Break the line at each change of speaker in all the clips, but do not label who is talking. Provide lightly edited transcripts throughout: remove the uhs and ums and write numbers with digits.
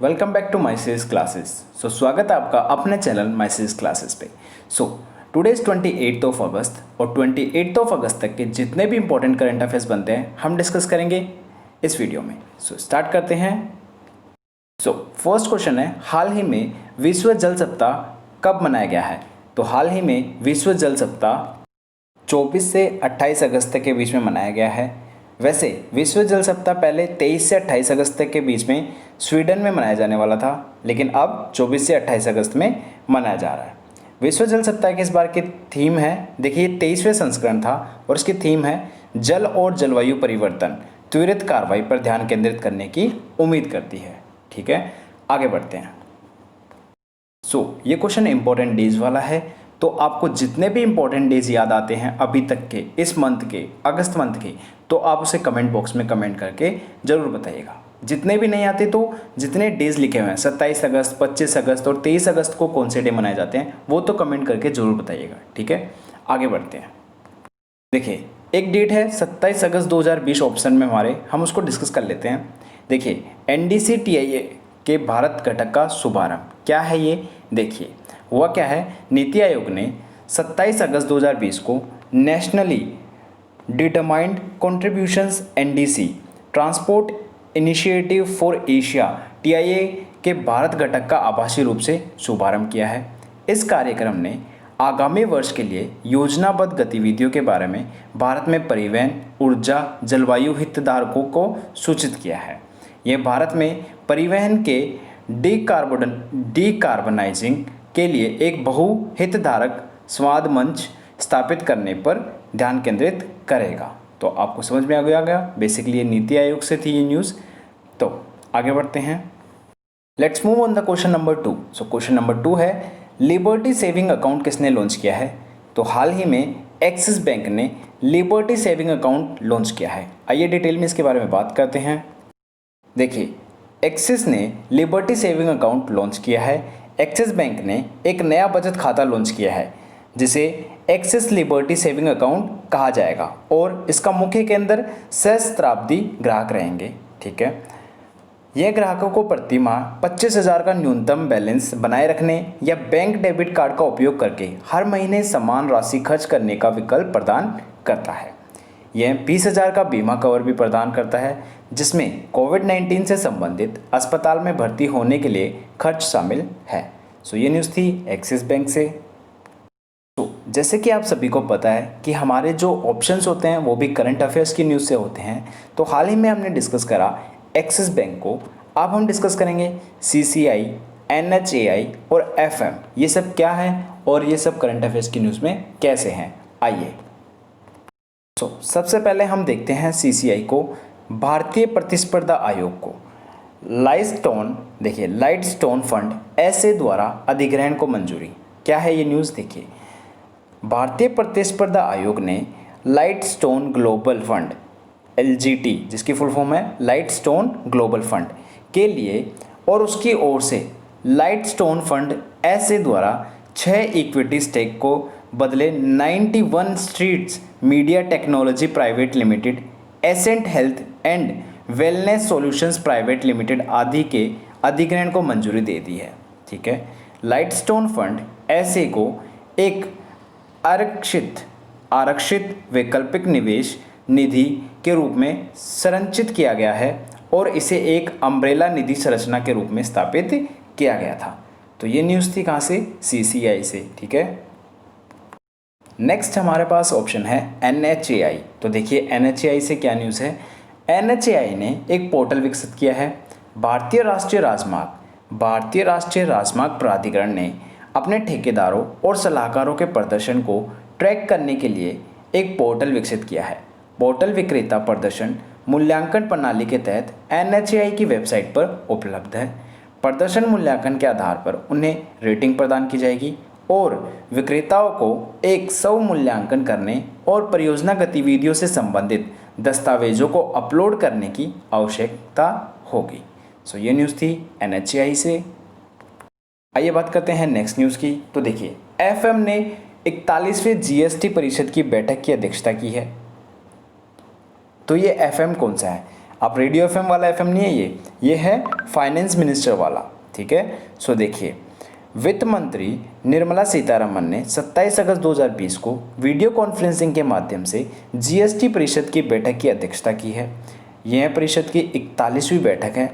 Welcome back to my series classes. स्वागत है आपका अपने चैनल माई सीरीज क्लासेस पे। टुडे इज़ 28 अगस्त और 28 अगस्त तक के जितने भी इंपॉर्टेंट करंट अफेयर्स बनते हैं हम डिस्कस करेंगे इस वीडियो में। स्टार्ट करते हैं। फर्स्ट क्वेश्चन है, हाल ही में विश्व जल सप्ताह कब मनाया गया है? तो हाल ही में विश्व जल सप्ताह 24 से 28 अगस्त तक के बीच में मनाया गया है। वैसे विश्व जल सप्ताह पहले 23 से 28 अगस्त तक के बीच में स्वीडन में मनाया जाने वाला था, लेकिन अब 24 से 28 अगस्त में मनाया जा रहा है। विश्व जल सप्ताह की इस बार की थीम है, देखिए 23वें संस्करण था और इसकी थीम है जल और जलवायु परिवर्तन त्वरित कार्रवाई पर ध्यान केंद्रित करने की उम्मीद करती है। ठीक है, आगे बढ़ते हैं। ये क्वेश्चन इंपॉर्टेंट डेज वाला है, तो आपको जितने भी इंपॉर्टेंट डेज याद आते हैं अभी तक के, इस मंथ के, अगस्त मंथ के, तो आप उसे कमेंट बॉक्स में कमेंट करके ज़रूर बताइएगा। जितने भी नहीं आते तो जितने डेज लिखे हुए हैं 27 अगस्त, 25 अगस्त और 23 अगस्त को कौन से डे मनाए जाते हैं वो तो कमेंट करके ज़रूर बताइएगा। ठीक है, आगे बढ़ते हैं। देखिए एक डेट है 27 अगस्त 2020 ऑप्शन में हमारे, हम उसको डिस्कस कर लेते हैं। देखिए NDC-TIA के भारत घटक का शुभारंभ क्या है ये देखिए, हुआ क्या है, नीति आयोग ने 27 अगस्त 2020 को nationally determined contributions NDC transport initiative for Asia TIA के भारत घटक का आभासी रूप से शुभारंभ किया है। इस कार्यक्रम ने आगामी वर्ष के लिए योजनाबद्ध गतिविधियों के बारे में भारत में परिवहन, ऊर्जा, जलवायु हितधारकों को सूचित किया है। यह भारत में परिवहन के डीकार्बनाइजिंग के लिए एक बहुहितधारक संवाद मंच स्थापित करने पर ध्यान केंद्रित करेगा। तो आपको समझ में आ गया बेसिकली ये नीति आयोग से थी ये न्यूज़। तो आगे बढ़ते हैं। Let's move on the question number 2। Question number 2 है, लिबर्टी सेविंग अकाउंट किसने लॉन्च किया है? तो हाल ही में एक्सिस बैंक ने लिबर्टी सेविंग अकाउंट लॉन्च किया है। आइए डिटेल में इसके बारे में बात करते हैं। देखिए एक्सिस ने लिबर्टी सेविंग अकाउंट लॉन्च किया है। एक्सिस बैंक ने एक नया बचत खाता लॉन्च किया है जिसे एक्सिस लिबर्टी सेविंग अकाउंट कहा जाएगा और इसका मुख्य केंद्र सहस्त्राब्दी ग्राहक रहेंगे। ठीक है, यह ग्राहकों को प्रति माह 25,000 का न्यूनतम बैलेंस बनाए रखने या बैंक डेबिट कार्ड का उपयोग करके हर महीने समान राशि खर्च करने का विकल्प प्रदान करता है। यह 20,000 का बीमा कवर भी प्रदान करता है जिसमें कोविड-19 से संबंधित अस्पताल में भर्ती होने के लिए खर्च शामिल है। ये न्यूज़ थी एक्सिस बैंक से। जैसे कि आप सभी को पता है कि हमारे जो ऑप्शंस होते हैं वो भी करंट अफेयर्स की न्यूज़ से होते हैं। तो हाल ही में हमने डिस्कस करा एक्सिस बैंक को, अब हम डिस्कस करेंगे CCI, NHAI और FM, ये सब क्या है और ये सब करंट अफेयर्स की न्यूज़ में कैसे हैं। आइए सबसे पहले हम देखते हैं CCI को, भारतीय प्रतिस्पर्धा आयोग को। लाइटस्टोन फंड ऐसे द्वारा अधिग्रहण को मंजूरी। क्या है ये न्यूज़ देखिए, भारतीय प्रतिस्पर्धा आयोग ने लाइटस्टोन ग्लोबल फंड LGT, जिसकी फुल फॉर्म है लाइटस्टोन ग्लोबल फंड के लिए और उसकी ओर से लाइटस्टोन फंड ऐसे द्वारा 6 इक्विटी स्टेक को बदले 91 streets media technology private limited, ascent health and wellness solutions private limited आदि के अधिग्रहण को मंजूरी दे दी है। ठीक है, लाइटस्टोन फंड ऐसे को एक आरक्षित वैकल्पिक निवेश निधि के रूप में संरचित किया गया है और इसे एक अम्ब्रेला निधि संरचना के रूप में स्थापित किया गया था। तो ये न्यूज़ थी कहाँ से? CCI से। ठीक है, नेक्स्ट हमारे पास ऑप्शन है NHAI। तो देखिए NHAI से क्या न्यूज़ है। NHAI ने एक पोर्टल विकसित किया है। भारतीय राष्ट्रीय राजमार्ग प्राधिकरण ने अपने ठेकेदारों और सलाहकारों के प्रदर्शन को ट्रैक करने के लिए एक पोर्टल विकसित किया है। पोर्टल विक्रेता प्रदर्शन मूल्यांकन प्रणाली के तहत NHAI की वेबसाइट पर उपलब्ध है। प्रदर्शन मूल्यांकन के आधार पर उन्हें रेटिंग प्रदान की जाएगी और विक्रेताओं को एक मूल्यांकन करने और परियोजना गतिविधियों से संबंधित दस्तावेजों को अपलोड करने की आवश्यकता होगी। ये न्यूज़ थी NHAI से। आइए बात करते हैं नेक्स्ट न्यूज़ की। तो देखिए FM ने 41वें GST परिषद की बैठक की अध्यक्षता की है। तो ये FM कौन सा है? आप रेडियो एफएम वाला एफएम नहीं है ये है फाइनेंस मिनिस्टर वाला, ठीक है। सो देखिए, वित्त मंत्री निर्मला सीतारमन ने 27 अगस्त 2020 को वीडियो कॉन्फ्रेंसिंग के माध्यम से जीएसटी परिषद की बैठक की अध्यक्षता की है। यह परिषद की 41वीं बैठक है।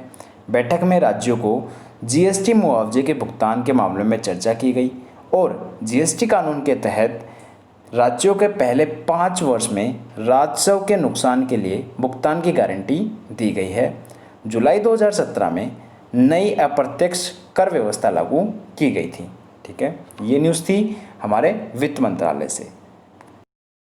बैठक में राज्यों को जीएसटी मुआवजे के भुगतान के मामले में चर्चा की गई और जीएसटी कानून के तहत राज्यों के पहले 5 वर्ष में राजस्व के नुकसान के लिए भुगतान की गारंटी दी गई है। जुलाई 2017 में नई अप्रत्यक्ष कर व्यवस्था लागू की गई थी, ठीक है। ये न्यूज़ थी हमारे वित्त मंत्रालय से।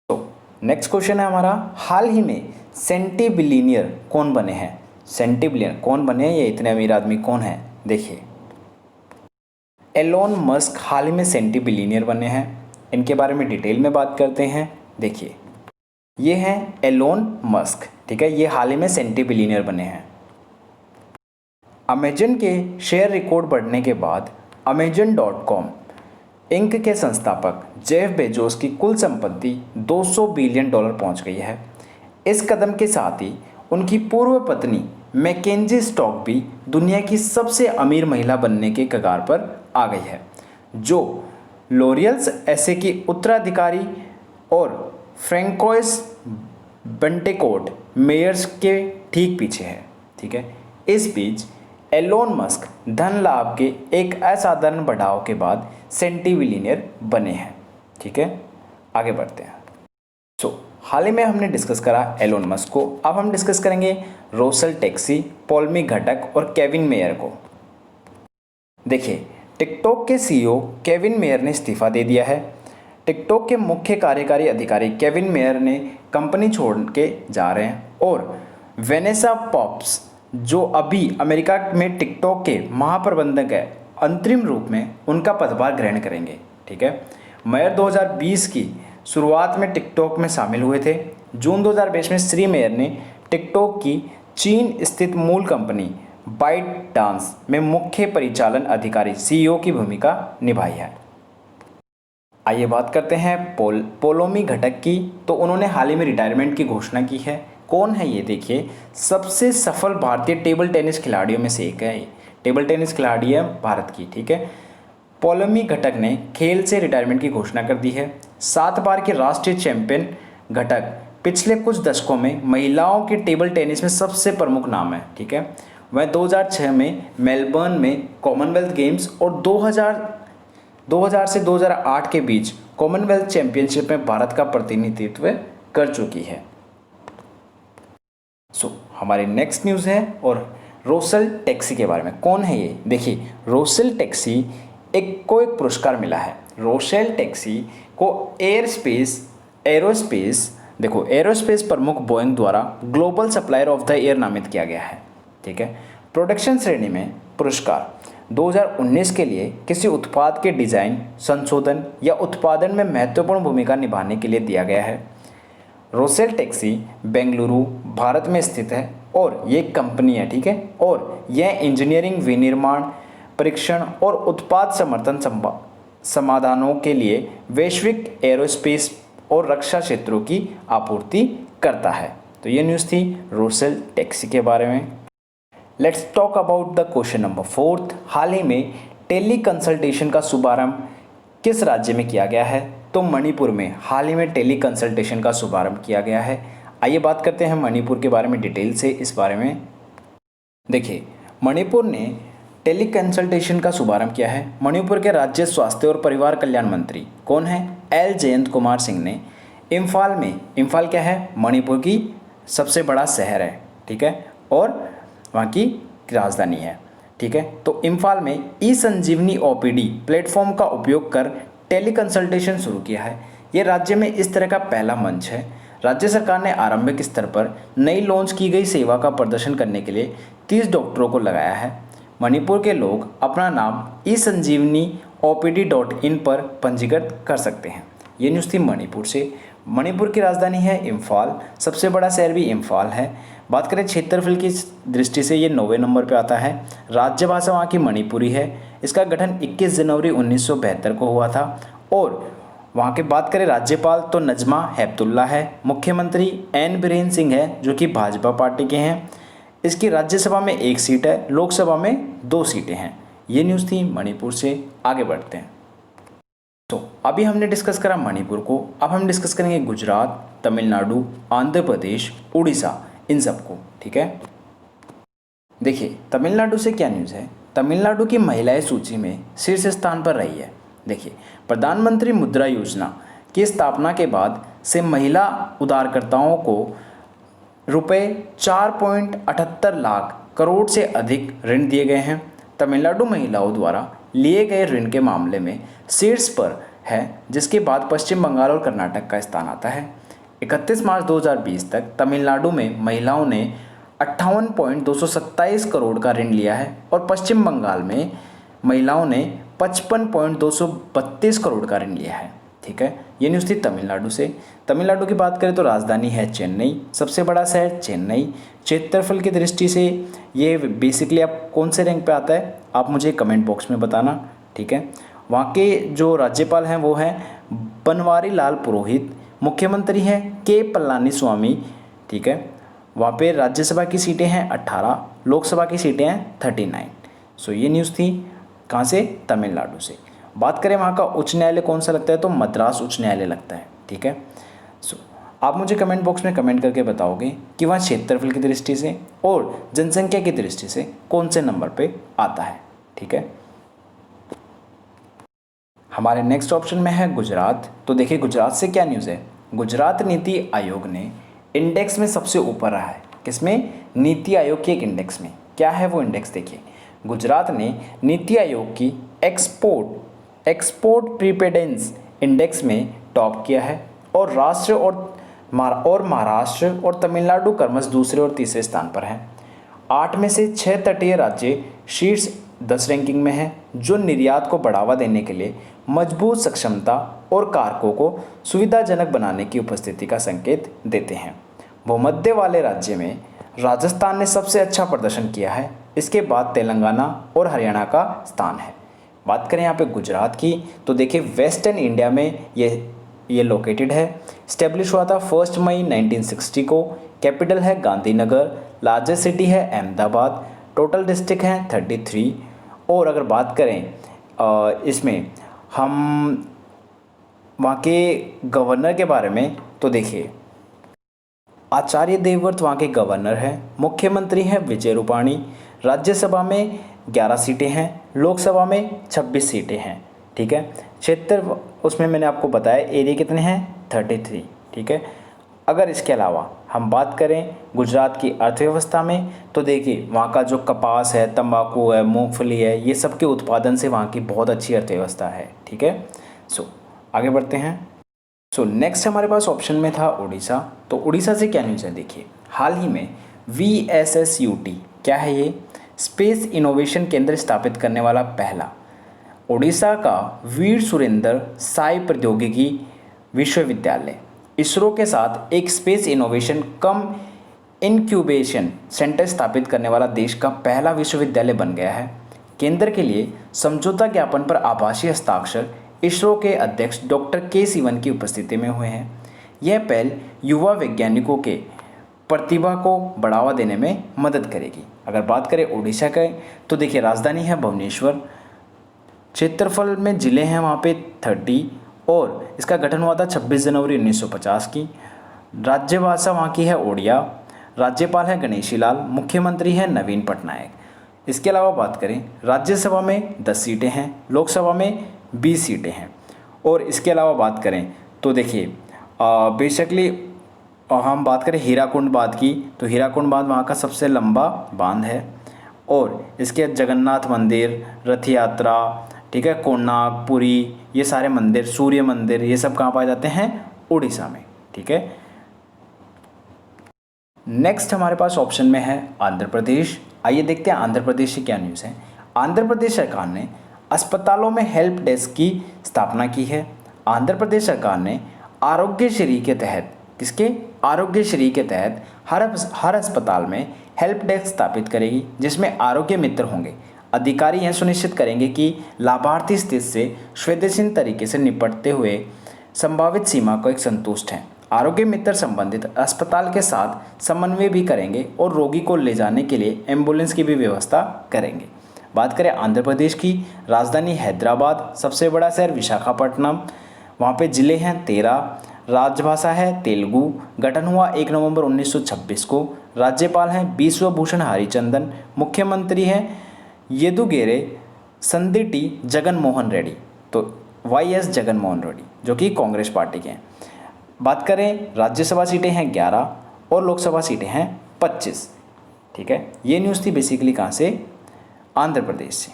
तो नेक्स्ट क्वेश्चन है हमारा, हाल ही में सेंटी बिलियनियर कौन बने हैं? सेंटी बिलियन कौन बने हैं, ये इतने अमीर आदमी कौन है? देखिए, एलोन मस्क हाल ही में सेंटी बिलियनियर बने हैं। इनके बारे में डिटेल में बात करते हैं। देखिए, ये हैं एलोन मस्क, ठीक है। ये हाल ही में सेंटी बिलियनियर बने हैं। अमेजन के शेयर रिकॉर्ड बढ़ने के बाद Amazon.com इंक के संस्थापक जेफ बेजोस की कुल संपत्ति $200 बिलियन पहुंच गई है। इस कदम के साथ ही उनकी पूर्व पत्नी मैकेंजी स्टॉक भी दुनिया की सबसे अमीर महिला बनने के कगार पर आ गई है, जो लॉरियल्स ऐसे की उत्तराधिकारी और फ्रैंकोइस बेंटेकोट मेयर्स के ठीक पीछे है, ठीक है। इस बीच एलोन मस्क धन लाभ के एक असाधारण बढ़ाव के बाद सेंटी बिलियनियर बने हैं, ठीक है। आगे बढ़ते हैं। हाल ही में हमने डिस्कस करा एलोन मस्क को, अब हम डिस्कस करेंगे रोसेल टेक्सी, पॉलमी घटक और केविन मेयर को। देखिए, टिकटॉक के सीईओ केविन मेयर ने इस्तीफा दे दिया है। टिकटॉक के मुख्य कार्यकारी अधिकारी केविन मेयर ने कंपनी छोड़ के जा रहे हैं और वेनेसा पॉप्स, जो अभी अमेरिका में टिकटॉक के महाप्रबंधक है, अंतरिम रूप में उनका पदभार ग्रहण करेंगे, ठीक है। मेयर 2020 की शुरुआत में टिकटॉक में शामिल हुए थे। जून 2020 में श्री मेयर ने टिकटॉक की चीन स्थित मूल कंपनी बाइट डांस में मुख्य परिचालन अधिकारी सीईओ की भूमिका निभाई है। आइए बात करते हैं पोलोमी घटक की। तो उन्होंने हाल ही में रिटायरमेंट की घोषणा की है। कौन है ये? देखिए, सबसे सफल भारतीय टेबल टेनिस खिलाड़ियों में से एक है। टेबल टेनिस खिलाड़ी है भारत की, ठीक है। पोलोमी घटक ने खेल से रिटायरमेंट की घोषणा कर दी है। 7 बार के राष्ट्रीय चैंपियन घटक पिछले कुछ दशकों में महिलाओं के टेबल टेनिस में सबसे प्रमुख नाम है, ठीक है। वह 2006 में मेलबर्न में कॉमनवेल्थ गेम्स और 2000 से 2008 के बीच कॉमनवेल्थ चैंपियनशिप में भारत का प्रतिनिधित्व कर चुकी है। हमारी नेक्स्ट न्यूज़ है और रोसेल टेक्सी के बारे में। कौन है ये? देखिए, रोसेल टेक्सी एक पुरस्कार मिला है। रोसेल टेक्सी को एरोस्पेस प्रमुख बोइंग द्वारा global supplier of the year नामित किया गया है, ठीक है। प्रोडक्शन श्रेणी में पुरस्कार 2019 के लिए किसी उत्पाद के डिजाइन, संशोधन या उत्पादन में महत्वपूर्ण भूमिका निभाने के लिए दिया गया है। रोसेल टेक्सी बेंगलुरु, भारत में स्थित है और ये एक कंपनी है, ठीक है। और यह इंजीनियरिंग, विनिर्माण, परीक्षण और उत्पाद समर्थन समाधानों के लिए वैश्विक एरोस्पेस और रक्षा क्षेत्रों की आपूर्ति करता है। तो ये न्यूज़ थी रोसेल टेक्सी के बारे में। Let's talk about the question number 4। हाल ही में टेली कंसल्टेशन का शुभारंभ किस राज्य में किया गया है? तो मणिपुर में हाल ही में टेली कंसल्टेशन का शुभारंभ किया गया है। आइए बात करते हैं मणिपुर के बारे में डिटेल से। इस बारे में देखिए, मणिपुर ने टेली कंसल्टेशन का शुभारंभ किया है। मणिपुर के राज्य स्वास्थ्य और परिवार कल्याण मंत्री कौन है? एल जयंत कुमार सिंह ने इम्फाल क्या है? मणिपुर की सबसे बड़ा शहर है, ठीक है, और वहाँ की राजधानी है, ठीक है। तो इम्फाल में ई संजीवनी ओपीडी प्लेटफॉर्म का उपयोग कर टेली कंसल्टेशन शुरू किया है। ये राज्य में इस तरह का पहला मंच है। राज्य सरकार ने आरंभिक स्तर पर नई लॉन्च की गई सेवा का प्रदर्शन करने के लिए 30 डॉक्टरों को लगाया है। मणिपुर के लोग अपना नाम esanjeevani.opd.in पर पंजीकृत कर सकते हैं। ये न्यूज़ थी मणिपुर से। मणिपुर की राजधानी है इम्फाल, सबसे बड़ा शहर भी इम्फाल है। बात करें क्षेत्रफल की दृष्टि से ये 9वें नंबर पर आता है। राज्य भाषा वहाँ की मणिपुरी है। इसका गठन 21 जनवरी 1972 को हुआ था। और वहाँ की बात करें राज्यपाल तो नजमा हेपतुल्ला है। मुख्यमंत्री एन बीरेन सिंह है जो कि भाजपा पार्टी के हैं। इसकी राज्यसभा में 1 सीट है, लोकसभा में 2 सीटें हैं। ये न्यूज़ थी मणिपुर से। आगे बढ़ते हैं। तो अभी हमने डिस्कस करा मणिपुर को, अब हम डिस्कस करेंगे गुजरात, तमिलनाडु, आंध्र प्रदेश, उड़ीसा, इन सबको। ठीक है, देखिए तमिलनाडु से क्या न्यूज़ है। तमिलनाडु की महिलाएं सूची में शीर्ष स्थान पर रही है। देखिए प्रधानमंत्री मुद्रा योजना की स्थापना के बाद से महिला उधारकर्ताओं को रुपए 4.78 लाख करोड़ से अधिक ऋण दिए गए हैं। तमिलनाडु महिलाओं द्वारा लिए गए ऋण के मामले में शीर्ष पर है, जिसके बाद पश्चिम बंगाल और कर्नाटक का स्थान आता है। 31 मार्च 2020 तक तमिलनाडु में महिलाओं ने 58.227 करोड़ का ऋण लिया है और पश्चिम बंगाल में महिलाओं ने 55.232 करोड़ का ऋण लिया है। ठीक है, ये न्यूज़ थी तमिलनाडु से। तमिलनाडु की बात करें तो राजधानी है चेन्नई, सबसे बड़ा शहर चेन्नई। क्षेत्रफल की दृष्टि से ये बेसिकली आप कौन से रैंक पे आता है, आप मुझे कमेंट बॉक्स में बताना। ठीक है, वहाँ के जो राज्यपाल हैं वो हैं बनवारी लाल पुरोहित, मुख्यमंत्री हैं के पलानी स्वामी। ठीक है, वहाँ पे राज्यसभा की सीटें हैं 18, लोकसभा की सीटें हैं 39। सो ये न्यूज़ थी कहाँ से, तमिलनाडु से। बात करें वहाँ का उच्च न्यायालय कौन सा लगता है, तो मद्रास उच्च न्यायालय लगता है। ठीक है, सो आप मुझे कमेंट बॉक्स में कमेंट करके बताओगे कि वहाँ क्षेत्रफल की दृष्टि से और जनसंख्या की दृष्टि से कौन से नंबर पे आता है। ठीक है, हमारे नेक्स्ट ऑप्शन में है गुजरात। तो देखिए गुजरात से क्या न्यूज़ है। गुजरात नीति आयोग ने इंडेक्स में सबसे ऊपर रहा है। किसमें, नीति आयोग के एक इंडेक्स में। क्या है वो इंडेक्स, देखिए गुजरात ने नीति आयोग की एक्सपोर्ट प्रीपेडेंस इंडेक्स में टॉप किया है और महाराष्ट्र और तमिलनाडु क्रमश दूसरे और तीसरे स्थान पर हैं। 8 में से 6 तटीय राज्य शीर्ष 10 रैंकिंग में हैं, जो निर्यात को बढ़ावा देने के लिए मजबूत सक्षमता और कारकों को सुविधाजनक बनाने की उपस्थिति का संकेत देते हैं। भूमध्य वाले राज्य में राजस्थान ने सबसे अच्छा प्रदर्शन किया है, इसके बाद तेलंगाना और हरियाणा का स्थान है। बात करें यहाँ पे गुजरात की, तो देखिए वेस्टर्न इंडिया में ये लोकेटेड है। स्टेब्लिश हुआ था 1 मई 1960 को। कैपिटल है गांधीनगर, लार्जेस्ट सिटी है अहमदाबाद, टोटल डिस्ट्रिक्ट हैं 33। और अगर बात करें इसमें हम वहाँ के गवर्नर के बारे में, तो देखिए आचार्य देवव्रत वहाँ के गवर्नर हैं। मुख्यमंत्री हैं विजय रूपाणी। राज्यसभा में 11 सीटें हैं, लोकसभा में 26 सीटें हैं। ठीक है, क्षेत्र उसमें मैंने आपको बताया एरिया कितने हैं, 33। ठीक है, अगर इसके अलावा हम बात करें गुजरात की अर्थव्यवस्था में, तो देखिए वहाँ का जो कपास है, तंबाकू है, मूंगफली है, ये सब के उत्पादन से वहाँ की बहुत अच्छी अर्थव्यवस्था है। ठीक है, सो आगे बढ़ते हैं। सो नेक्स्ट हमारे पास ऑप्शन में था उड़ीसा। तो उड़ीसा से क्या न्यूज़ है, देखिए हाल ही में VSSUT क्या है, ये स्पेस इनोवेशन केंद्र स्थापित करने वाला पहला उड़ीसा का वीर सुरेंद्र साई प्रौद्योगिकी विश्वविद्यालय इसरो के साथ एक स्पेस इनोवेशन कम इनक्यूबेशन सेंटर स्थापित करने वाला देश का पहला विश्वविद्यालय बन गया है। केंद्र के लिए समझौता ज्ञापन पर आभासी हस्ताक्षर इसरो के अध्यक्ष डॉक्टर के सिवन की उपस्थिति में हुए हैं। यह पहल युवा वैज्ञानिकों के प्रतिभा को बढ़ावा देने में मदद करेगी। अगर बात करें उड़ीसा का, तो देखिए राजधानी है भुवनेश्वर। क्षेत्रफल में ज़िले हैं वहाँ पे 30 और इसका गठन हुआ था 26 जनवरी 1950 की। राज्यभाषा वहाँ की है ओडिया। राज्यपाल है गणेशी लाल। मुख्यमंत्री है नवीन पटनायक। इसके अलावा बात करें राज्यसभा में 10 सीटें हैं, लोकसभा में 20 सीटें हैं। और इसके अलावा बात करें तो देखिए बेसिकली हम बात करें हीराकुंड बांध की, तो हीराकुंड बांध वहाँ का सबसे लंबा बांध है। और इसके जगन्नाथ मंदिर, रथ यात्रा, ठीक है, कोणार्क, पुरी, ये सारे मंदिर, सूर्य मंदिर, ये सब कहाँ पाए जाते हैं, उड़ीसा में। ठीक है, नेक्स्ट हमारे पास ऑप्शन में है आंध्र प्रदेश। आइए देखते हैं आंध्र प्रदेश से क्या न्यूज़ है। आंध्र प्रदेश सरकार ने अस्पतालों में हेल्प डेस्क की स्थापना की है। आंध्र प्रदेश सरकार ने आरोग्यश्री के तहत, किसके, आरोग्यश्री के तहत हर अस्पताल में हेल्प डेस्क स्थापित करेगी, जिसमें आरोग्य मित्र होंगे। अधिकारी यह सुनिश्चित करेंगे कि लाभार्थी स्थिति से संवेदनशील तरीके से निपटते हुए संभावित सीमा को एक संतुष्ट हैं। आरोग्य मित्र संबंधित अस्पताल के साथ समन्वय भी करेंगे और रोगी को ले जाने के लिए एम्बुलेंस की भी व्यवस्था करेंगे। बात करें आंध्र प्रदेश की, राजधानी हैदराबाद, सबसे बड़ा शहर विशाखापट्टनम, वहाँ पे ज़िले हैं 13, राजभाषा है तेलुगु, गठन हुआ 1 नवंबर 1926 को, राज्यपाल हैं बिश्वभूषण हरिचंदन, मुख्यमंत्री हैं येदुगेरे संदिटी जगन मोहन रेड्डी, तो YS जगन मोहन रेड्डी जो कि कांग्रेस पार्टी के हैं। बात करें राज्यसभा सीटें हैं 11 और लोकसभा सीटें हैं 25। ठीक है, ये न्यूज़ थी बेसिकली कहाँ से, आंध्र प्रदेश से।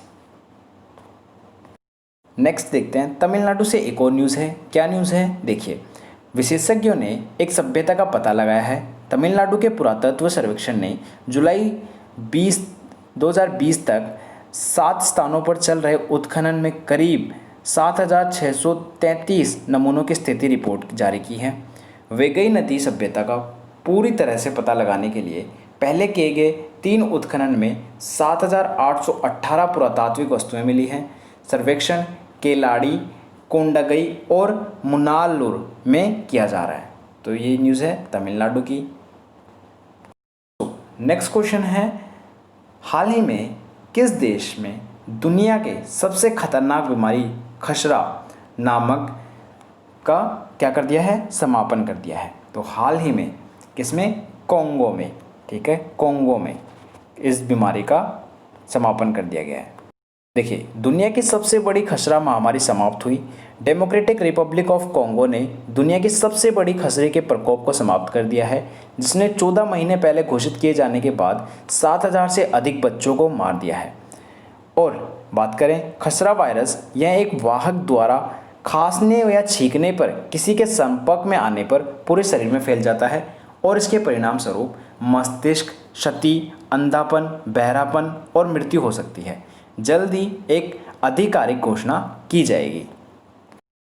नेक्स्ट देखते हैं तमिलनाडु से एक और न्यूज़ है। क्या न्यूज़ है देखिए, विशेषज्ञों ने एक सभ्यता का पता लगाया है। तमिलनाडु के पुरातत्व सर्वेक्षण ने जुलाई 2020 तक 7 स्थानों पर चल रहे उत्खनन में करीब 7,633 नमूनों की स्थिति रिपोर्ट जारी की है। वेगई नदी सभ्यता का पूरी तरह से पता लगाने के लिए पहले किए गए 3 उत्खनन में 7,818 पुरातात्विक वस्तुएं मिली हैं। सर्वेक्षण केलाड़ी, कोंडागई और मुनालुर में किया जा रहा है। तो ये न्यूज़ है तमिलनाडु की। नेक्स्ट क्वेश्चन है, हाल ही में किस देश में दुनिया के सबसे खतरनाक बीमारी खसरा नामक का क्या कर दिया है, समापन कर दिया है। तो हाल ही में किसमें, कोंगो में। ठीक है, कोंगो में इस बीमारी का समापन कर दिया गया है। देखिए, दुनिया की सबसे बड़ी खसरा महामारी समाप्त हुई। डेमोक्रेटिक रिपब्लिक ऑफ कोंगो ने दुनिया की सबसे बड़ी खसरे के प्रकोप को समाप्त कर दिया है, जिसने 14 महीने पहले घोषित किए जाने के बाद 7,000 से अधिक बच्चों को मार दिया है। और बात करें खसरा वायरस, यह एक वाहक द्वारा खांसने या छींकने पर किसी के संपर्क में आने पर पूरे शरीर में फैल जाता है और इसके परिणाम स्वरूप मस्तिष्क क्षति, अंधापन, बहरापन और मृत्यु हो सकती है। जल्द ही एक आधिकारिक घोषणा की जाएगी।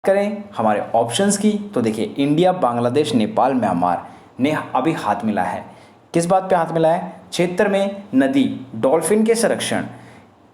करें हमारे ऑप्शंस की, तो देखिए इंडिया, बांग्लादेश, नेपाल, म्यांमार ने अभी हाथ मिलाया है। किस बात पे हाथ मिलाया है, क्षेत्र में नदी डॉल्फिन के संरक्षण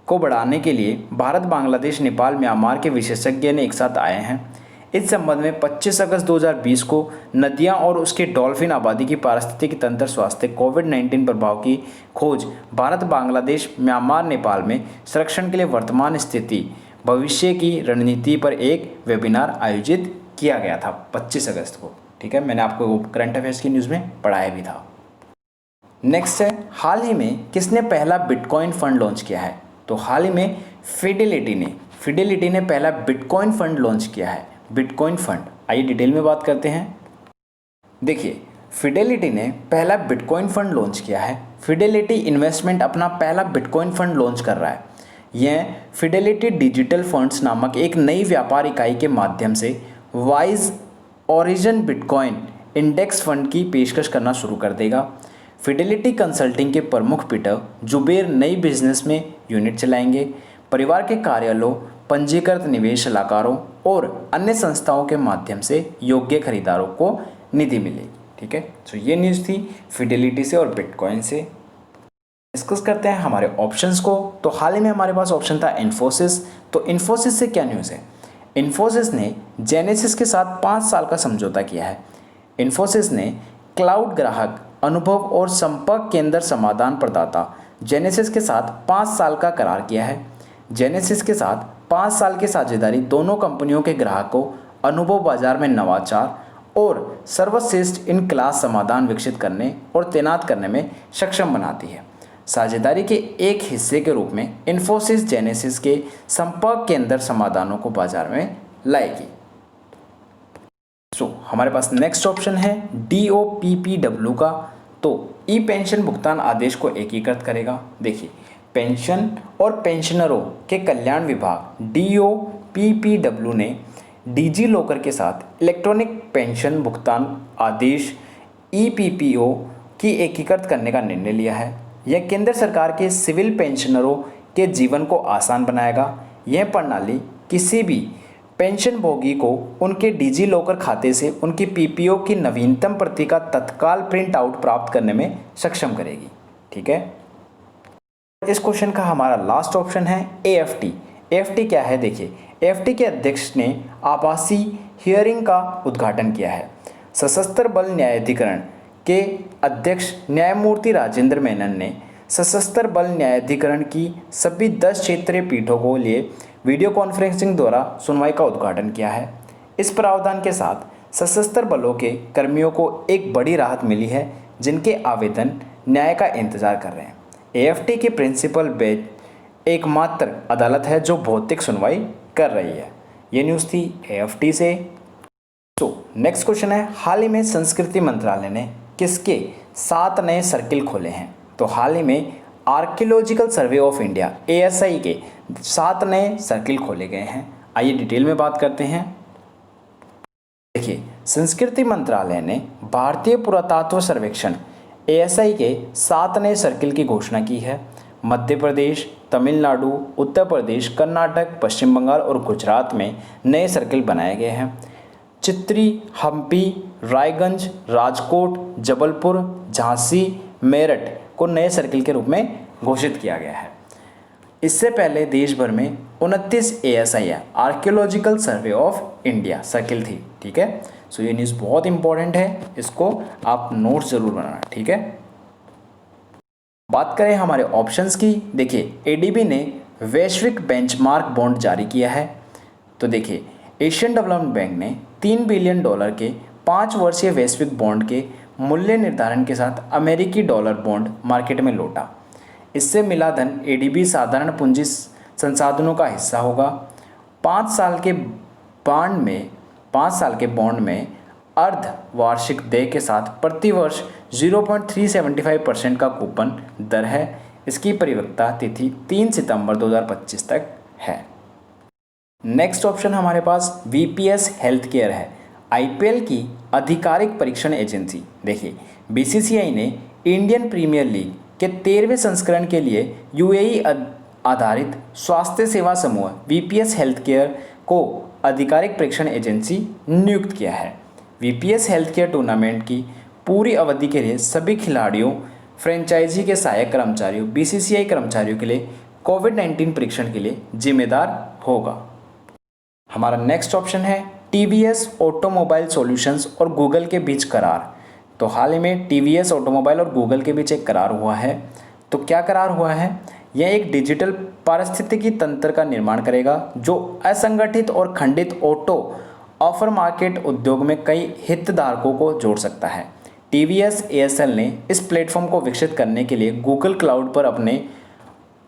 को बढ़ाने के लिए भारत, बांग्लादेश, नेपाल, म्यांमार के विशेषज्ञ ने एक साथ आए हैं। इस संबंध में 25 अगस्त 2020 को नदियां और उसके डॉल्फिन आबादी की पारिस्थितिकी तंत्र स्वास्थ्य कोविड-19 प्रभाव की खोज भारत, बांग्लादेश, म्यांमार, नेपाल में संरक्षण के लिए वर्तमान स्थिति, भविष्य की रणनीति पर एक वेबिनार आयोजित किया गया था 25 अगस्त को। ठीक है, मैंने आपको करंट अफेयर्स की न्यूज़ में पढ़ाया भी था। नेक्स्ट है, हाल ही में किसने पहला बिटकॉइन फंड लॉन्च किया है। तो हाल ही में फिडेलिटी ने पहला बिटकॉइन फंड लॉन्च किया है। बिटकॉइन फंड, आइए डिटेल में बात करते हैं। देखिए, फिडेलिटी ने पहला बिटकॉइन फंड लॉन्च किया है। फिडेलिटी इन्वेस्टमेंट अपना पहला बिटकॉइन फंड लॉन्च कर रहा है। यह फिडेलिटी डिजिटल फंड्स नामक एक नई व्यापार इकाई के माध्यम से wise origin bitcoin index fund की पेशकश करना शुरू कर देगा। फिडेलिटी कंसल्टिंग के प्रमुख पीटर जुबेर नई बिजनेस में यूनिट चलाएंगे। परिवार के कार्यालयों, पंजीकृत निवेश सलाहकारों और अन्य संस्थाओं के माध्यम से योग्य खरीदारों को निधि मिलेगी। ठीक है, तो ये न्यूज़ थी फिडेलिटी से और बिटकॉइन से। डिस्कस करते हैं हमारे ऑप्शंस को। तो हाल ही में हमारे पास ऑप्शन था इन्फोसिस। तो इन्फोसिस से क्या न्यूज़ है, इन्फोसिस ने जेनेसिस के साथ 5 साल का समझौता किया है। इन्फोसिस ने क्लाउड ग्राहक अनुभव और संपर्क केंद्र समाधान प्रदाता जेनेसिस के साथ 5 साल का करार किया है। जेनेसिस के साथ 5 साल की साझेदारी दोनों कंपनियों के ग्राहकों, अनुभव बाजार में नवाचार और सर्वश्रेष्ठ इन क्लास समाधान विकसित करने और तैनात करने में सक्षम बनाती है। साझेदारी के एक हिस्से के रूप में इन्फोसिस जेनेसिस के संपर्क केंद्र समाधानों को बाजार में लाएगी। हमारे पास नेक्स्ट ऑप्शन है DOPPW का। तो ई पेंशन भुगतान आदेश को एकीकृत करेगा। देखिए, पेंशन और पेंशनरों के कल्याण विभाग DOPPW ने डिजी लॉकर के साथ इलेक्ट्रॉनिक पेंशन भुगतान आदेश EPPO की एकीकृत करने का निर्णय लिया है। यह केंद्र सरकार के सिविल पेंशनरों के जीवन को आसान बनाएगा। यह प्रणाली किसी भी पेंशन भोगी को उनके डिजी लॉकर खाते से उनकी PPO की नवीनतम प्रति का तत्काल प्रिंट आउट प्राप्त करने में सक्षम करेगी। ठीक है, इस क्वेश्चन का हमारा लास्ट ऑप्शन है AFT। AFT क्या है, देखिए AFT के अध्यक्ष ने आभासी हियरिंग का उद्घाटन किया है। सशस्त्र बल न्यायाधिकरण के अध्यक्ष न्यायमूर्ति राजेंद्र मेनन ने सशस्त्र बल न्यायाधिकरण की सभी 10 क्षेत्रीय पीठों को लिए वीडियो कॉन्फ्रेंसिंग द्वारा सुनवाई का उद्घाटन किया है। इस प्रावधान के साथ सशस्त्र बलों के कर्मियों को एक बड़ी राहत मिली है, जिनके आवेदन न्याय का इंतजार कर रहे हैं। एएफटी की प्रिंसिपल बेंच एकमात्र अदालत है जो भौतिक सुनवाई कर रही है। ये न्यूज़ थी एएफटी से। नेक्स्ट क्वेश्चन है, हाल ही में संस्कृति मंत्रालय ने किसके 7 नए सर्किल खोले हैं? तो हाल ही में archaeological survey of India ASI के 7 नए सर्किल खोले गए हैं। आइए डिटेल में बात करते हैं। देखिए, संस्कृति मंत्रालय ने भारतीय पुरातत्व सर्वेक्षण ASI के 7 नए सर्किल की घोषणा की है। मध्य प्रदेश, तमिलनाडु, उत्तर प्रदेश, कर्नाटक, पश्चिम बंगाल और गुजरात में नए सर्किल बनाए गए हैं। चित्री, हम्पी, रायगंज, राजकोट, जबलपुर, झांसी, मेरठ को नए सर्किल के रूप में घोषित किया गया है। इससे पहले देश भर में 29 ASI archaeological survey of India circle थी। ठीक है, सो ये न्यूज़ बहुत इंपॉर्टेंट है, इसको आप नोट्स जरूर बनाना। ठीक है, बात करें हमारे ऑप्शंस की। देखिए, ADB ने वैश्विक बेंचमार्क बॉन्ड जारी किया है। तो देखिए, एशियन डेवलपमेंट बैंक ने $3 बिलियन के 5 वर्षीय वैश्विक बॉन्ड के मूल्य निर्धारण के साथ अमेरिकी डॉलर बॉन्ड मार्केट में लौटा। इससे मिला धन ADB साधारण पूंजी संसाधनों का हिस्सा होगा। 5 साल के बॉन्ड में अर्ध वार्षिक देय के साथ प्रति वर्ष 0.375% का कूपन दर है। इसकी परिपक्वता तिथि 3 सितंबर 2025 तक है। नेक्स्ट ऑप्शन हमारे पास VPS हेल्थ केयर है, IPL की आधिकारिक परीक्षण एजेंसी। देखिए, BCCI ने इंडियन प्रीमियर लीग के 13वें संस्करण के लिए UAE आधारित स्वास्थ्य सेवा समूह VPS हेल्थ केयर को आधिकारिक परीक्षण एजेंसी नियुक्त किया है। VPS हेल्थ केयर टूर्नामेंट की पूरी अवधि के लिए सभी खिलाड़ियों, फ्रेंचाइजी के सहायक कर्मचारियों, BCCI कर्मचारियों के लिए कोविड-19 परीक्षण के लिए जिम्मेदार होगा। हमारा नेक्स्ट ऑप्शन है TVS ऑटोमोबाइल सॉल्यूशंस और गूगल के बीच करार। तो हाल ही में TVS ऑटोमोबाइल और गूगल के बीच एक करार हुआ है। तो क्या करार हुआ है? यह एक डिजिटल पारिस्थितिकी तंत्र का निर्माण करेगा जो असंगठित और खंडित ऑटो ऑफर मार्केट उद्योग में कई हितधारकों को जोड़ सकता है। TVS ASL ने इस प्लेटफॉर्म को विकसित करने के लिए गूगल क्लाउड पर अपने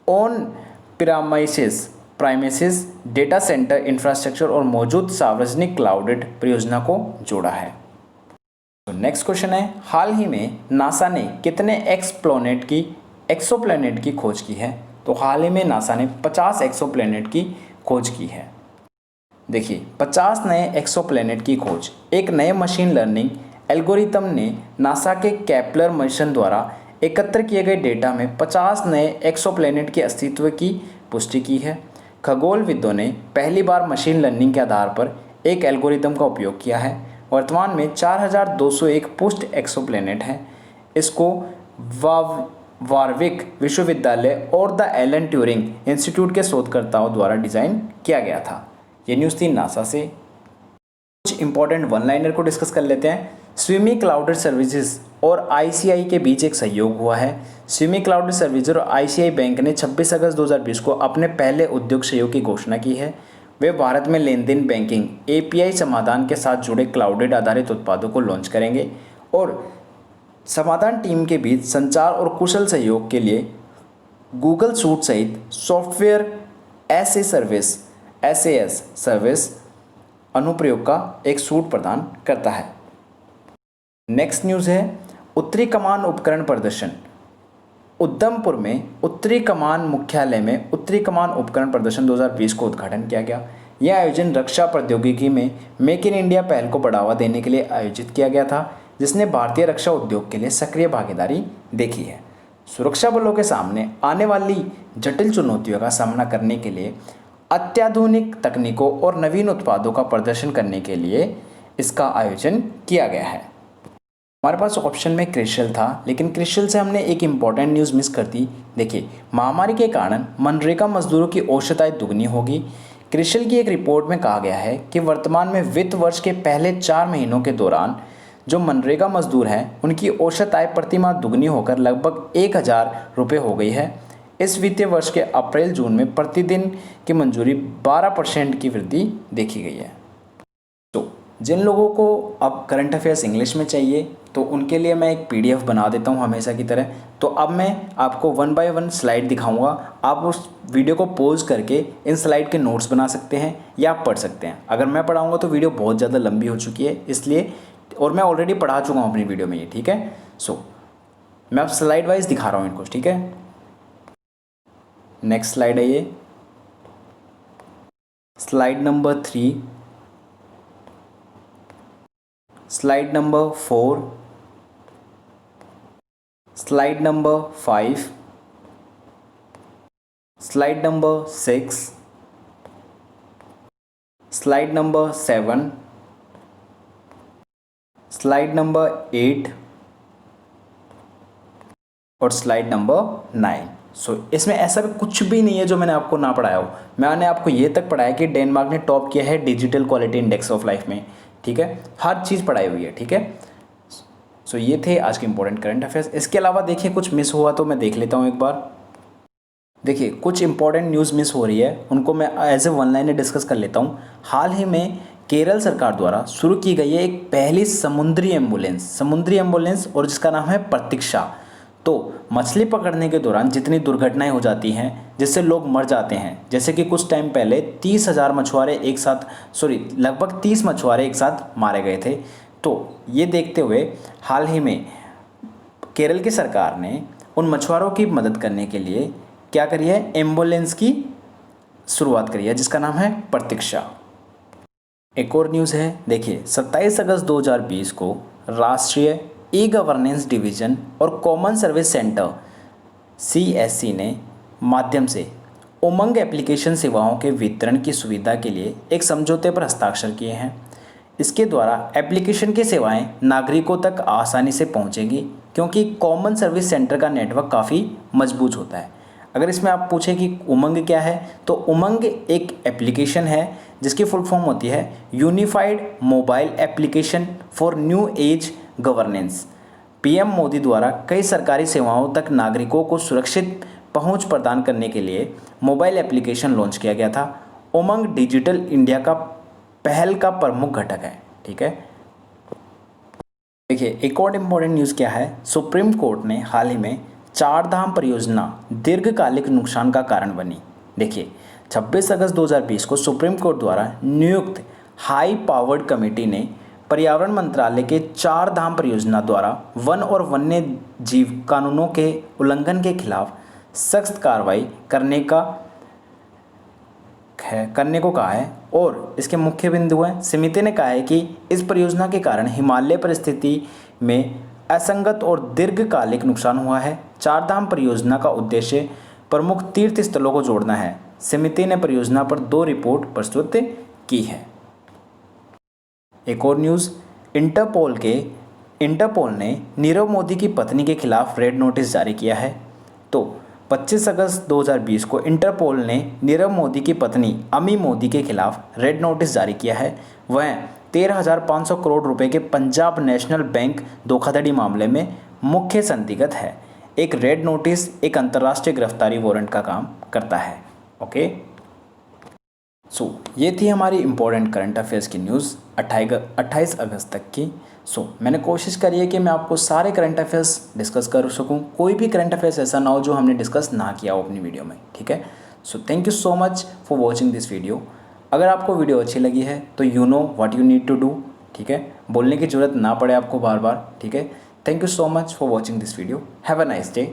on premises data centre infrastructure और मौजूद सार्वजनिक क्लाउडेड परियोजना को जोड़ा है। तो नेक्स्ट क्वेश्चन है, हाल ही में नासा ने कितने एक्सोप्लैनेट की खोज की है? तो हाल ही में नासा ने 50 एक्सोप्लैनेट की खोज की है। देखिए, 50 नए एक्सोप्लैनेट की खोज एक नए मशीन लर्निंग एल्गोरिथम ने नासा के केपलर मिशन द्वारा एकत्र किए गए डेटा में 50 नए एक्सोप्लैनेट के अस्तित्व की पुष्टि की है। खगोलविदों ने पहली बार मशीन लर्निंग के आधार पर एक एल्गोरिथम का उपयोग किया है। वर्तमान में 4201 पुष्ट एक्सोप्लैनेट हैं। इसको वारविक विश्वविद्यालय और द एलन ट्यूरिंग इंस्टीट्यूट के शोधकर्ताओं द्वारा डिज़ाइन किया गया था। ये न्यूज़ थी नासा से। कुछ इंपॉर्टेंट वन लाइनर को डिस्कस कर लेते हैं। स्विमी क्लाउडेड सर्विसेज और ICI के बीच एक सहयोग हुआ है। स्विमी क्लाउडेड सर्विसेज और ICI बैंक ने 26 अगस्त 2020 को अपने पहले उद्योग सहयोग की घोषणा की है। वे भारत में लेन देन बैंकिंग API समाधान के साथ जुड़े क्लाउडेड आधारित उत्पादों को लॉन्च करेंगे और समाधान टीम के बीच संचार और कुशल सहयोग के लिए गूगल सूट सहित सॉफ्टवेयर SAS सर्विस अनुप्रयोग का एक सूट प्रदान करता है। नेक्स्ट न्यूज़ है, उत्तरी कमान उपकरण प्रदर्शन। उधमपुर में उत्तरी कमान मुख्यालय में उत्तरी कमान उपकरण प्रदर्शन 2020 को उद्घाटन किया गया। यह आयोजन रक्षा प्रौद्योगिकी में मेक इन इंडिया पहल को बढ़ावा देने के लिए आयोजित किया गया था, जिसने भारतीय रक्षा उद्योग के लिए सक्रिय भागीदारी देखी है। सुरक्षा बलों के सामने आने वाली जटिल चुनौतियों का सामना करने के लिए अत्याधुनिक तकनीकों और नवीन उत्पादों का प्रदर्शन करने के लिए इसका आयोजन किया गया है। हमारे पास ऑप्शन में क्रिशल था, लेकिन क्रिशल से हमने एक इम्पॉर्टेंट न्यूज़ मिस कर दी। देखिए, महामारी के कारण मनरेगा मजदूरों की औसत आय दुगनी होगी। क्रिशल की एक रिपोर्ट में कहा गया है कि वर्तमान में वित्त वर्ष के पहले 4 महीनों के दौरान जो मनरेगा मजदूर हैं उनकी औसत आय प्रतिमाह दुगनी होकर लगभग 1,000 रुपये हो गई है। इस वित्तीय वर्ष के अप्रैल जून में प्रतिदिन की मंजूरी 12% की वृद्धि देखी गई है। तो जिन लोगों को अब करंट अफेयर्स इंग्लिश में चाहिए तो उनके लिए मैं एक PDF बना देता हूं हमेशा की तरह। तो अब मैं आपको 1 बाय 1 स्लाइड दिखाऊंगा। आप उस वीडियो को पॉज करके इन स्लाइड के नोट्स बना सकते हैं या आप पढ़ सकते हैं। अगर मैं पढ़ाऊंगा तो वीडियो बहुत ज़्यादा लंबी हो चुकी है इसलिए, और मैं ऑलरेडी पढ़ा चुका हूँ अपनी वीडियो में ये, ठीक है। सो मैं अब स्लाइड वाइज दिखा रहा हूँ इनको, ठीक है। नेक्स्ट स्लाइड है ये, slide number 3, slide number 4, slide number 5, slide number 6, slide number 7, slide number 8 और स्लाइड नंबर 9। सो इसमें ऐसा भी कुछ भी नहीं है जो मैंने आपको ना पढ़ाया हो। मैंने आपको ये तक पढ़ाया कि डेनमार्क ने टॉप किया है digital quality index of life में, ठीक है। हर चीज़ पढ़ाई हुई है, ठीक है। सो ये थे आज के इंपॉर्टेंट करंट अफेयर्स। इसके अलावा देखिए कुछ मिस हुआ तो मैं देख लेता हूँ एक बार। देखिए कुछ इंपॉर्टेंट न्यूज़ मिस हो रही है, उनको मैं as a one liner discuss कर लेता हूँ। हाल ही में केरल सरकार द्वारा शुरू की गई है एक पहली समुद्री एम्बुलेंस और जिसका नाम है प्रतीक्षा। तो मछली पकड़ने के दौरान जितनी दुर्घटनाएं हो जाती हैं जिससे लोग मर जाते हैं, जैसे कि कुछ टाइम पहले लगभग 30 मछुआरे एक साथ मारे गए थे। तो ये देखते हुए हाल ही में केरल की सरकार ने उन मछुआरों की मदद करने के लिए क्या करी है, एम्बुलेंस की शुरुआत करी है जिसका नाम है प्रतीक्षा। एक और न्यूज़ है, देखिए 27 अगस्त 2020 को राष्ट्रीय ई गवर्नेंस डिवीज़न और कॉमन सर्विस सेंटर CSC ने माध्यम से उमंग एप्लीकेशन सेवाओं के वितरण की सुविधा के लिए एक समझौते पर हस्ताक्षर किए हैं। इसके द्वारा एप्लीकेशन की सेवाएं नागरिकों तक आसानी से पहुंचेंगी क्योंकि कॉमन सर्विस सेंटर का नेटवर्क काफ़ी मजबूत होता है। अगर इसमें आप पूछें कि उमंग क्या है, तो उमंग एक एप्लीकेशन है जिसकी फुल फॉर्म होती है unified mobile application for new age governance. PM Modi द्वारा कई सरकारी सेवाओं तक नागरिकों को सुरक्षित पहुंच प्रदान करने के लिए मोबाइल एप्लीकेशन लॉन्च किया गया था। उमंग डिजिटल इंडिया का पहल का प्रमुख घटक है, ठीक है। देखिए एक और इम्पोर्टेंट न्यूज़ क्या है, सुप्रीम कोर्ट ने हाल ही में 4 धाम परियोजना दीर्घकालिक नुकसान का कारण बनी। देखिए 26 अगस्त 2020 को सुप्रीम कोर्ट द्वारा नियुक्त हाई पावर्ड कमेटी ने पर्यावरण मंत्रालय के 4 धाम परियोजना द्वारा वन और वन्य जीव कानूनों के उल्लंघन के खिलाफ सख्त कार्रवाई करने को कहा है। और इसके मुख्य बिंदु हैं, समिति ने कहा है कि इस परियोजना के कारण हिमालय परिस्थिति में असंगत और दीर्घकालिक नुकसान हुआ है। 4 धाम परियोजना का उद्देश्य प्रमुख तीर्थ स्थलों को जोड़ना है। समिति ने परियोजना पर 2 रिपोर्ट प्रस्तुत की है। एक और न्यूज़, इंटरपोल ने नीरव मोदी की पत्नी के खिलाफ रेड नोटिस जारी किया है। तो 25 अगस्त 2020 को इंटरपोल ने नीरव मोदी की पत्नी अमी मोदी के खिलाफ रेड नोटिस जारी किया है। वह 13,500 करोड़ रुपए के पंजाब नेशनल बैंक धोखाधड़ी मामले में मुख्य संदिग्ध है। एक रेड नोटिस एक अंतर्राष्ट्रीय गिरफ्तारी वारंट का काम करता है। ओके, सो ये थी हमारी इम्पोर्टेंट करंट अफेयर्स की न्यूज़ 28 अगस्त तक की। मैंने कोशिश करी है कि मैं आपको सारे करंट अफेयर्स डिस्कस कर सकूं। कोई भी करंट अफेयर्स ऐसा ना हो जो हमने डिस्कस ना किया हो अपनी वीडियो में, ठीक है। Thank you so much for watching this video. अगर आपको वीडियो अच्छी लगी है तो you know what you need to do, ठीक है। बोलने की ज़रूरत ना पड़े आपको बार बार, ठीक है। Thank you so much for watching this video. Have a nice day.